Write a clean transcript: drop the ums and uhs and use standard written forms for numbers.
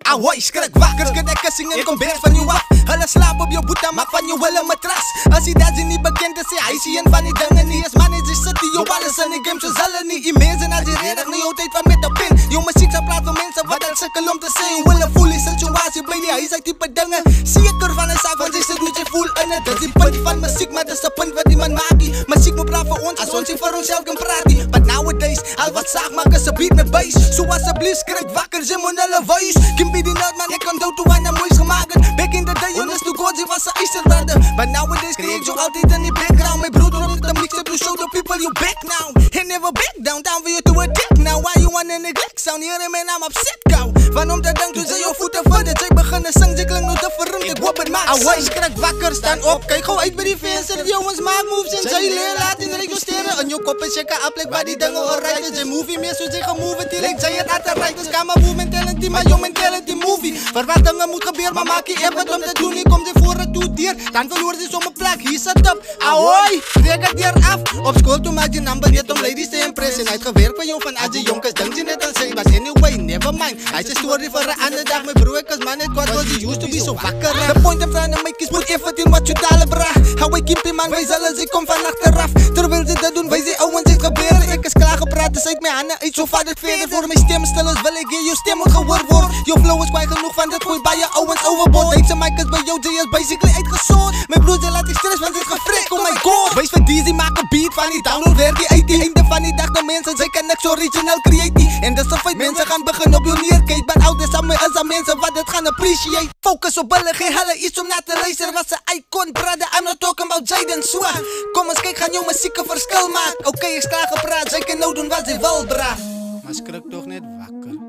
Ahoy, skrik wakker, skud ek sing en kom best van jou af. Hulle slaap op jou boeta, maak van jou hulle matras. As die daddy nie bekend is, hy sien van die dinge nie. As manager sit die jou alles in die game soos hulle nie. Imagine as jy redig nie jou tyd van met 'n pen. Jou musiek sal praat van mense wat al sukkel om te sê hoe hulle voel die situasie bly die huis uit tipe dinge. Seker van 'n saak wat jy sit moet jy voel in dit. Dis die punt van musiek, maar dis 'n punt wat die man maak nie. Musiek moet praat vir ons, as ons nie vir onsself kan praat nie. But nowadays, al wat saak maak is 'n beat met bass. So asseblief skrik wakker, jy moet hulle wys. Kim be die nood man, ek kan toe aan 'n moeis gemaak het. Back in the day, ons toe God, jy was 'n eisterbrande. But nowadays, create jou altyd in die background. My broeder om te mix to show the people you back now. And never back down for you to a dick now. Why you wanna neglect sound? Hier man, I'm upset gauw. Van om te denk toe sy jou voete vind. Jy begin sing, jy klink nou te verrund. Ek hoop het maak sy skrik wakker, staan op. Kyk gauw uit by die venster. Die jongens maak moves en sy leer. Laat en reik jou sterren. In jou kop is jy ka aflek waar die dinge alright is. Jy movie meer soos jy gemove het. Like jy het achteruit. Dus kan my move mentality, maar jou mentality movie. Vir wat dinge moet gebeur, maar maak jy effort om te doen. Nie kom jy voor het toe deur. Dan verloor jy som 'n plek. Hier sit op. Ahoy, breek het deur af. Op school toe maak jy number net om ladies te impress. En hy het gewerk vir jou van as jy jonk is. Dink jy net aan sy. But anyway, never mind. Hy is 'n story vir 'n ander dag. My bro, ek is man net God was you used to be so wakker. The point I'm trying to make is put effort in what you tell bra. How I keep him man, wys hulle sy kom van agteraf. Terwyl sy dit doen, wys die ouens het gebeur. Ek is klaar gepraat, dis uit my hande uit. So vat dit verder voor my stem stil is. Wil ek hê jou stem moet gehoor word. Jou flow is kwyt genoeg van dit gooi baie ouens overboard. Deze mic is by jou, jy is basically uitgesort. My broers, jy laat ek stress want dit gefrik, oh my god. Wys vir Dizzy, maak 'n beat van die download werk die uit die einde van die dag. De mense, sy kan niks original create nie. En dis 'n feit, mense gaan begin op jou neerkyk. But ouders aan my is aan mense wat dit gaan appreciate. Focus op hulle, gee hulle iets om na te luister. Was 'n icon, brother, I'm not talking about Jaden Swa. Kom ons kyk, gaan jou musiek 'n verskil maak. Okay, ek sta gepraat, sy kan nou doen wat sy wil, bra. Maar skrik tog net wakker.